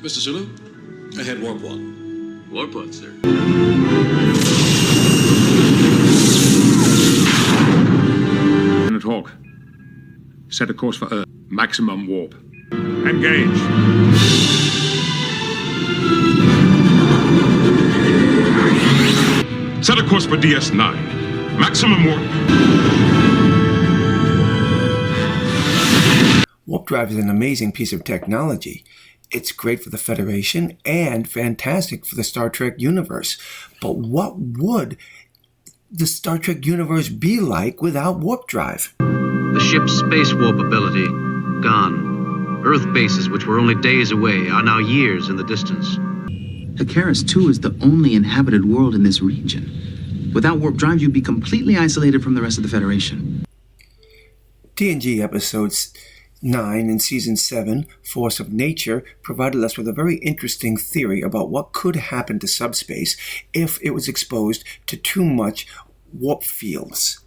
Mr. Sulu, ahead warp 1. Warp 1, sir. Lieutenant Hawk, set a course for Earth. Maximum warp. Engage. Set a course for DS9. Maximum warp. Warp Drive is an amazing piece of technology. It's great for the Federation and fantastic for the Star Trek universe. But what would the Star Trek universe be like without Warp Drive? The ship's space warp ability, gone. Earth bases, which were only days away, are now years in the distance. Hakaris 2 is the only inhabited world in this region. Without Warp Drive, you'd be completely isolated from the rest of the Federation. TNG episodes 9 in Season 7, Force of Nature, provided us with a very interesting theory about what could happen to subspace if it was exposed to too much warp fields.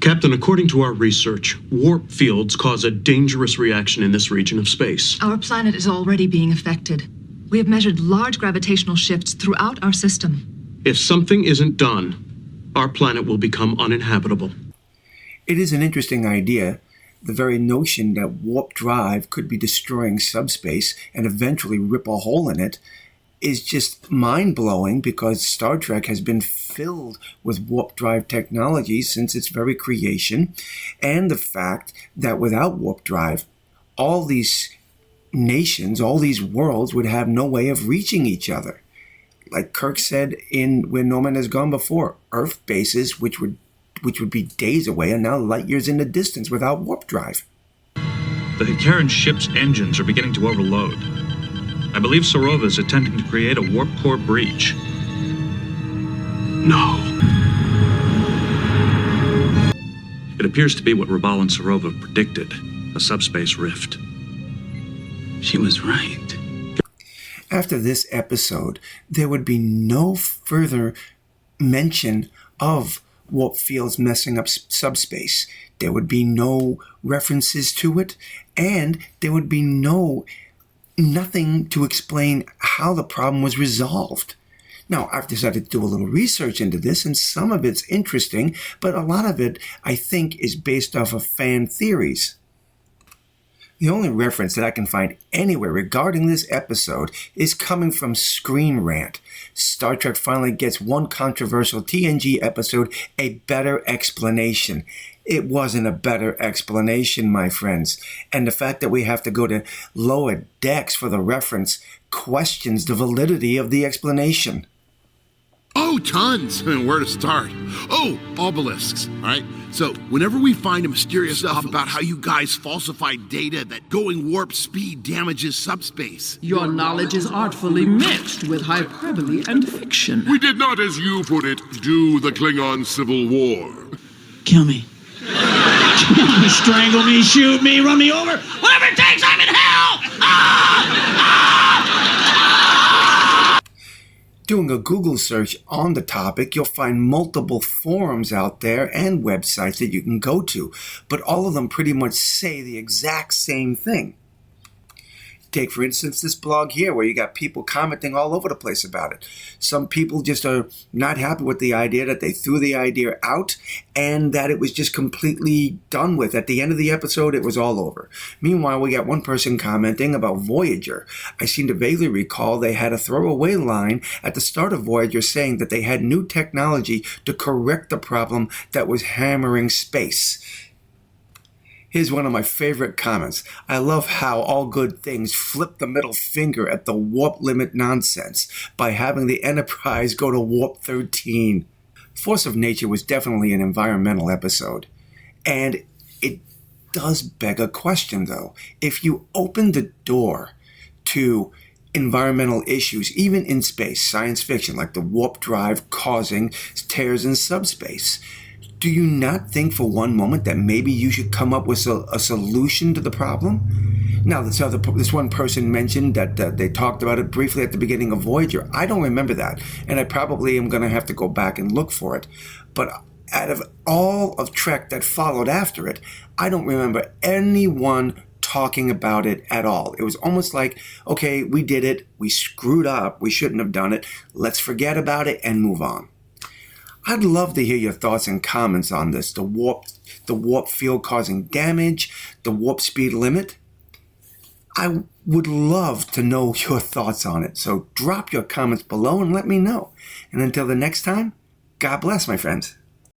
Captain, according to our research, warp fields cause a dangerous reaction in this region of space. Our planet is already being affected. We have measured large gravitational shifts throughout our system. If something isn't done, our planet will become uninhabitable. It is an interesting idea. The very notion that warp drive could be destroying subspace and eventually rip a hole in it is just mind-blowing, because Star Trek has been filled with warp drive technology since its very creation, and the fact that without warp drive, all these nations, all these worlds would have no way of reaching each other. Like Kirk said in Where No Man Has Gone Before, Earth bases, which would be days away, are now light years in the distance without warp drive. The Hikaran ship's engines are beginning to overload. I believe Sarova is attempting to create a warp core breach. No. It appears to be what Rabal and Sarova predicted, a subspace rift. She was right. After this episode, there would be no further mention of warp fields messing up subspace. There would be no references to it, and there would be nothing to explain how the problem was resolved. Now, I've decided to do a little research into this, and some of it's interesting, but a lot of it, I think, is based off of fan theories. The only reference that I can find anywhere regarding this episode is coming from Screen Rant. Star Trek finally gets one controversial TNG episode a better explanation. It wasn't a better explanation, my friends. And the fact that we have to go to lower decks for the reference questions the validity of the explanation. Oh, tons. Where to start? Oh, obelisks. All right. So whenever we find a mysterious stuff about how you guys falsified data that going warp speed damages subspace. Your knowledge is artfully mixed with hyperbole and fiction. We did not, as you put it, do the Klingon Civil War. Kill me. Strangle me, shoot me, run me over. Whatever it takes, I'm in hell! Doing a Google search on the topic, you'll find multiple forums out there and websites that you can go to, but all of them pretty much say the exact same thing. Take, for instance, this blog here where you got people commenting all over the place about it. Some people just are not happy with the idea, that they threw the idea out and that it was just completely done with. At the end of the episode, it was all over. Meanwhile, we got one person commenting about Voyager. I seem to vaguely recall they had a throwaway line at the start of Voyager saying that they had new technology to correct the problem that was hammering space. Here's one of my favorite comments. I love how all good things flip the middle finger at the warp limit nonsense by having the Enterprise go to warp 13. Force of Nature was definitely an environmental episode. And it does beg a question, though. If you open the door to environmental issues, even in space, science fiction, like the warp drive causing tears in subspace, do you not think for one moment that maybe you should come up with a solution to the problem? Now, this one person mentioned that they talked about it briefly at the beginning of Voyager. I don't remember that, and I probably am going to have to go back and look for it. But out of all of Trek that followed after it, I don't remember anyone talking about it at all. It was almost like, okay, we did it. We screwed up. We shouldn't have done it. Let's forget about it and move on. I'd love to hear your thoughts and comments on this. The warp field causing damage, the warp speed limit. I would love to know your thoughts on it. So drop your comments below and let me know. And until the next time, God bless, my friends.